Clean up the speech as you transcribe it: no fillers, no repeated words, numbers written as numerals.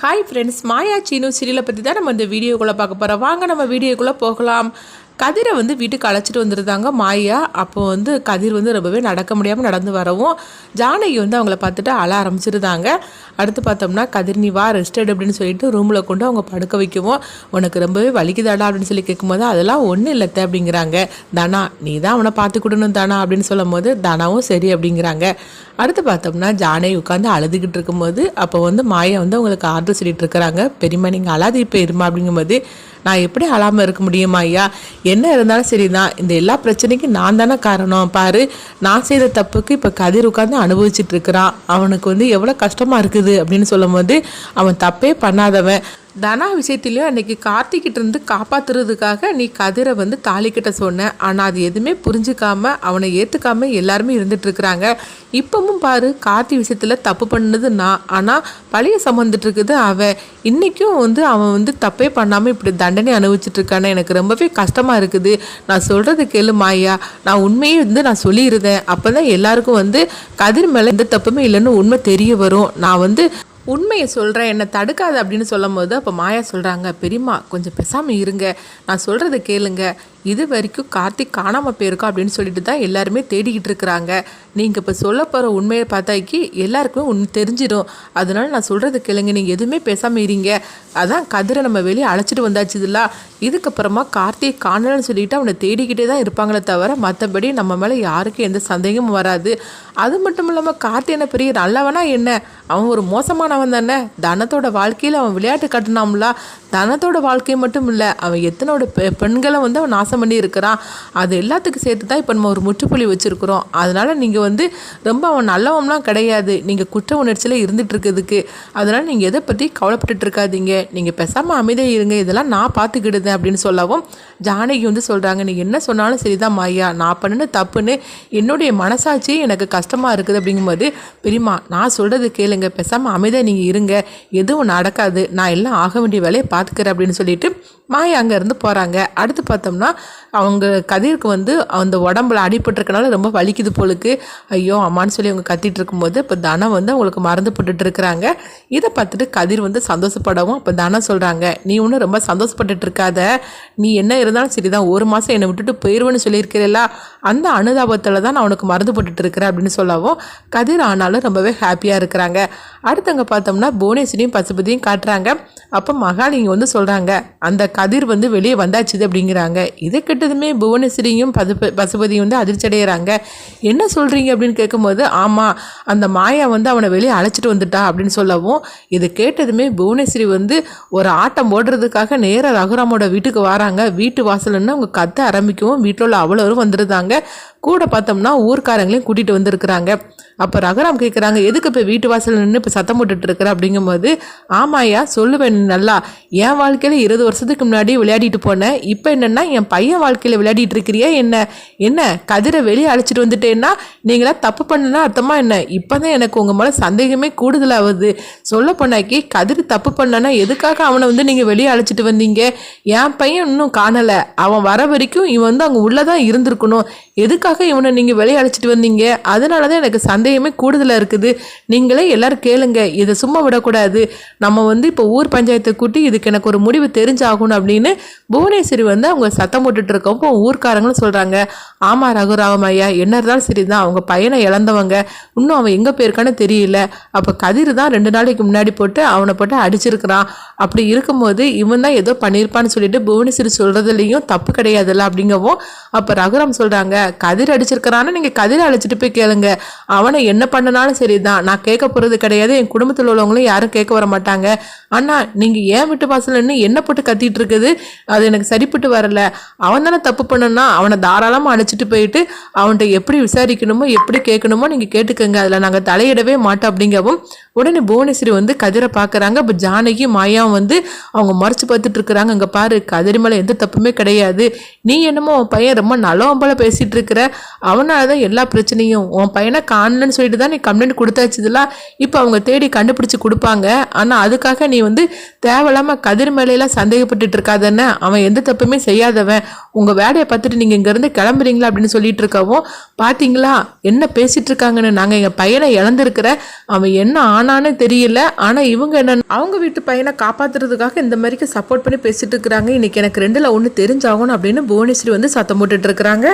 Hi friends, மாயா சீனு சீரியலை பற்றி தான் நம்ம இந்த வீடியோக்குள்ளே பார்க்க போகிறோம். வாங்க நம்ம வீடியோக்குள்ளே போகலாம். கதிரை வீட்டுக்கு அழைச்சிட்டு வந்துருந்தாங்க மாயா. அப்போ கதிர் ரொம்பவே நடக்க முடியாமல் நடந்து வரவும் ஜானகி அவங்கள பார்த்துட்டு அழ ஆரம்பிச்சிருந்தாங்க. அடுத்து பார்த்தோம்னா கதிர் நீ வா ரெஸ்ட் எடு அப்படின்னு சொல்லிட்டு ரூமில் கொண்டு அவங்க படுக்க வைக்கவும் உனக்கு ரொம்பவே வலிக்குதாடா அப்படின்னு சொல்லி கேட்கும்போது அதெல்லாம் ஒன்றும் இல்லத்த அப்படிங்கிறாங்க. தனா நீ தான் அவனை பார்த்துக்கிடணும் தானா அப்படின்னு சொல்லும் போது தனாவும் சரி அப்படிங்கிறாங்க. அடுத்து பார்த்தோம்னா ஜானகி உட்காந்து அழுதுகிட்டு இருக்கும்போது அப்போ மாயா அவங்களுக்கு ஆர்டர் சொல்லிட்டு இருக்கிறாங்க. பெரியம்மா நீங்கள் அழாது இப்போ இருமா அப்படிங்கும்போது நான் எப்படி அழாமல் இருக்க முடியுமா ஐயா, என்ன இருந்தாலும் சரிதான், இந்த எல்லா பிரச்சனைக்கும் நான் தானே காரணம். பாரு நான் செய்த தப்புக்கு இப்போ கதிர் உட்காந்து அனுபவிச்சுட்டு இருக்கிறான். அவனுக்கு எவ்வளோ கஷ்டமாக இருக்குது அப்படின்னு சொல்லும் போது அவன் தப்பே பண்ணாதவன். தனா விஷயத்திலையும் அன்றைக்கி கார்த்திக்கிட்ட இருந்து காப்பாற்றுறதுக்காக நீ கதிரை தாலிக்கிட்ட சொன்ன. ஆனால் அது எதுவுமே புரிஞ்சுக்காம அவனை ஏற்றுக்காம எல்லாருமே இருந்துகிட்ருக்குறாங்க. இப்பவும் பாரு கார்த்தி விஷயத்தில் தப்பு பண்ணது நான், ஆனால் பழைய சம்மந்துட்டு இருக்குது அவன். இன்றைக்கும் அவன் தப்பே பண்ணாமல் இப்படி தண்டனை அனுபவிச்சுட்ருக்கானே எனக்கு ரொம்பவே கஷ்டமாக இருக்குது. நான் சொல்கிறது கேளு மாயா, நான் உண்மையே நான் சொல்லியிருந்தேன். அப்போ தான் எல்லாருக்கும் கதிர் மேலே எந்த தப்புமே இல்லைன்னு உண்மை தெரிய வரும். நான் உண்மையை சொல்கிறேன், என்னை தடுக்காது அப்படின்னு சொல்லும் போது அப்போ மாயா சொல்கிறாங்க, பெரியம்மா கொஞ்சம் பேசாமல் இருங்க, நான் சொல்கிறத கேளுங்க. இது வரைக்கும் கார்த்திக் காணாமல் போயிருக்கோம் அப்படின்னு சொல்லிட்டு தான் எல்லாருமே தேடிக்கிட்டு இருக்கிறாங்க. நீங்கள் இப்போ சொல்ல போகிற உண்மையை பார்த்தாக்கி எல்லாருக்குமே தெரிஞ்சிடும். அதனால நான் சொல்கிறது கேளுங்க, நீங்கள் எதுவுமே பேசாமல் இருங்க. அதான் கதிரை நம்ம வெளியே அழைச்சிட்டு வந்தாச்சுதுல்ல, இதுக்கப்புறமா கார்த்திக் காணலன்னு சொல்லிட்டு அவனை தேடிக்கிட்டே தான் இருப்பாங்களே தவிர மற்றபடி நம்ம மேலே யாருக்கும் எந்த சந்தேகமும் வராது. அது மட்டும் இல்லாமல் கார்த்தி என்ன பெரிய நல்லவனா என்ன, அவன் ஒரு மோசமானவன் தானே. தனத்தோட வாழ்க்கையில் அவன் விளையாட்டு கட்டினாம்ல, தனத்தோட வாழ்க்கை மட்டும் இல்லை அவன் எத்தனோட பெண்களை அவன் நாசம் பண்ணி இருக்கிறான். அது எல்லாத்துக்கும் சேர்த்து தான் இப்போ நம்ம ஒரு முற்றுப்புள்ளி வச்சுருக்குறோம். அதனால் நீங்கள் ரொம்ப அவன் நல்லவன்லாம் கிடையாது, நீங்கள் குற்ற உணர்ச்சியில் இருந்துகிட்டு இருக்கிறதுக்கு. அதனால் நீங்கள் எதை பற்றி கவலைப்பட்டுட்டு இருக்காதீங்க, நீங்கள் பேசாமல் அமைதியாக இருங்க, இதெல்லாம் நான் பார்த்துக்கிடுதேன் அப்படின்னு சொல்லவும் ஜானகி சொல்கிறாங்க, நீ என்ன சொன்னாலும் சரிதான் மாயா, நான் பண்ணின தப்புன்னு என்னுடைய மனசாட்சி எனக்கு கஷ்டமாக இருக்குது அப்படிங்கும்போது பெரியம்மா நான் சொல்கிறது கேளுங்க, பேசாமல் அமைதியாக நீங்கள் இருங்க, எதுவும் நடக்காது, நான் எல்லாம் ஆக வேண்டிய வேலையை பார்த்துக்கிறேன் அப்படின்னு சொல்லிட்டு மாயா அங்கேருந்து போகிறாங்க. அடுத்து பார்த்தோம்னா அவங்க கதிருக்கு அந்த உடம்புல அடிபட்டிருக்கனால ரொம்ப வலிக்குது போலுக்கு. ஐயோ அம்மான்னு சொல்லி அவங்க கத்திட்டு இருக்கும்போது இப்போ தனம் அவங்களுக்கு மறந்து போட்டுட்டு இருக்கிறாங்க. இதை பார்த்துட்டு கதிர் சந்தோஷப்படவும் இப்போ தனம் சொல்கிறாங்க, நீ ஒன்றும் ரொம்ப சந்தோஷப்பட்டுட்டு இருக்காத, நீ என்ன இருந்தாலும் சரிதான், ஒரு மாதம் என்னை விட்டுட்டு போயிடுவேன்னு சொல்லியிருக்கிறல்ல, அந்த அனுதாபத்தில் தான் நான் உனக்கு மறந்து போட்டுட்டு இருக்கிறேன் அப்படின்னு சொல்லவும் கதிர் ஆனாலும் ரொம்பவே ஹாப்பியாக இருக்கிறாங்க. அடுத்தவங்க பார்த்தோம்னா புவனேஸ்வரியும் பசுபதியும் காட்டுறாங்க. அப்போ மகாலிங்க சொல்கிறாங்க, அந்த கதிர் வெளியே வந்தாச்சுது அப்படிங்கிறாங்க. இதை கிட்டதுமே புவனேஸ்வரியும் பசுபதியும் அதிர்ச்சி அடைகிறாங்க. என்ன சொல்கிறீங்க அப்படின்னு கேட்கும்போது ஆமாம் அந்த மாயா அவனை வெளியே அழைச்சிட்டு வந்துட்டா அப்படின்னு சொல்லவும் இதை கேட்டதுமே புவனேஸ்வரி ஒரு ஆட்டம் போடுறதுக்காக நேராக ரகுராமோட வீட்டுக்கு வராங்க. வீட்டு வாசல்னு அவங்க கத்த ஆரம்பிக்கவும் வீட்டில் உள்ள அவ்வளோரும் வந்துருந்தாங்க. கூட பார்த்தோம்னா ஊர்க்காரங்களையும் கூட்டிகிட்டு வந்திருக்கிறாங்க. அப்போ ரகுராம் கேட்குறாங்க, எதுக்கு இப்போ வீட்டு வாசல் நின்று இப்போ சத்தம் போட்டுட்டு இருக்கிற அப்படிங்கும்போது ஆமாயா சொல்லுவேன் நல்லா, என் வாழ்க்கையில் 20 வருஷத்துக்கு முன்னாடி விளையாடிட்டு போனேன், இப்போ என்னென்னா என் பையன் வாழ்க்கையில் விளையாடிட்டு இருக்கிறியா என்ன, என்ன கதிரை வெளியே அழைச்சிட்டு வந்துட்டேன்னா நீங்களாம் தப்பு பண்ணுன்னா அர்த்தமா என்ன, இப்போ தான் எனக்கு உங்கள் மேலே சந்தேகமே கூடுதலாகுது. சொல்ல போனாக்கி கதிர் தப்பு பண்ணனா எதுக்காக அவனை நீங்கள் வெளியே அழைச்சிட்டு வந்தீங்க, என் பையன் இன்னும் காணலை, அவன் வர வரைக்கும் இவன் அங்கே உள்ளே தான் இருந்திருக்கணும், எதுக்காக இவனை நீங்கள் வெளியே அழைச்சிட்டு வந்தீங்க, அதனால தான் எனக்கு சந்தேகமே கூடுதலாக இருக்குது. நீங்களே எல்லாரும் கேளுங்க, இதை சும்மா விடக்கூடாது, நம்ம இப்போ ஊர் பஞ்சாயத்தை கூட்டி இதுக்கு எனக்கு ஒரு முடிவு தெரிஞ்சாகணும் அப்படின்னு புவனேஸ்வரி அவங்க சத்தம் போட்டுட்டு இருக்கப்போ ஊர்க்காரங்களும் சொல்கிறாங்க, ஆமாம் ரகுராம ஐயா என்ன இருந்தாலும் சரி தான், அவங்க பையனை இழந்தவங்க, இன்னும் அவன் எங்கே போயிருக்கான்னு தெரியல, அப்போ கதிர் தான் 2 நாளைக்கு முன்னாடி போட்டு அவனை போட்டு அடிச்சிருக்கிறான், அப்படி இருக்கும்போது இவன் தான் ஏதோ பண்ணியிருப்பான்னு சொல்லிட்டு புவனேஸ்வரி சொல்கிறதுலையும் தப்பு கிடையாதுல்ல அப்படிங்கவும் அப்போ ரகுராம் சொல்கிறாங்க, கதிர் அடிச்சிருக்கிறான்னு நீங்கள் கதிரை அழைச்சிட்டு போய் கேளுங்க, அவனை என்ன பண்ணனாலும் சரி தான், நான் கேட்க போகிறது கிடையாது, என் குடும்பத்தில் உள்ளவங்களும் யாரும் கேட்க வர மாட்டாங்க, ஆனால் நீங்கள் ஏன் வீட்டு வாசல்னு என்ன போட்டு கத்திட்டு இருக்குது, அது எனக்கு சரிப்பட்டு வரல, அவன் தானே தப்பு பண்ணனா அவனை தாராளமாக அழைச்சிட்டு போயிட்டு அவன்கிட்ட எப்படி விசாரிக்கணுமோ எப்படி கேட்கணுமோ நீங்கள் கேட்டுக்கோங்க, அதில் நாங்கள் தலையிடவே மாட்டோம் அப்படிங்கவும் உடனே புவனேஸ்வரி கதிரை பார்க்குறாங்க. இப்போ ஜானகி மாயாவும் அவங்க மறைச்சு பார்த்துட்டு இருக்கிறாங்க. அங்கே பாரு கதிரி மேலே எந்த தப்புமே கிடையாது, நீ என்னமோ உன் பையன் ரொம்ப நல்லவன் போல பேசிகிட்டு இருக்கிற, அவனால தான் எல்லா பிரச்சனையும். உன் பையனை காணலன்னு சொல்லிட்டு தான் நீ கம்ப்ளைண்ட் கொடுத்தாச்சுலாம். இப்போ அவங்க தேடி கண்டுபிடிச்சி கொடுப்பாங்க. ஆனால் அதுக்காக நீ வந்து தேவையில்லாமல் கதிர் மேலையெல்லாம் சந்தேகப்பட்டுட்டு இருக்காதன்னு. அவன் எந்த தப்புமே செய்யாதவன். உங்கள் வேலையை பார்த்துட்டு நீங்கள் இங்கேருந்து கிளம்புறீங்களா அப்படின்னு சொல்லிட்டு இருக்கவும், பார்த்தீங்களா என்ன பேசிட்டு இருக்காங்கன்னு. நாங்கள் எங்கள் பையனை இழந்திருக்கிற, அவன் என்ன ஆனான்னு தெரியல. ஆனால் இவங்க என்ன அவங்க வீட்டு பையனை காப்பாற்றுறதுக்காக இந்த மாதிரிக்கு சப்போர்ட் பண்ணி பேசிட்டு இருக்கிறாங்க. இன்னைக்கு எனக்கு 2ல் 1 தெரிஞ்சாகணும் அப்படின்னு புவனேஸ்வரி வந்து சத்தம் போட்டுட்டு இருக்கிறாங்க.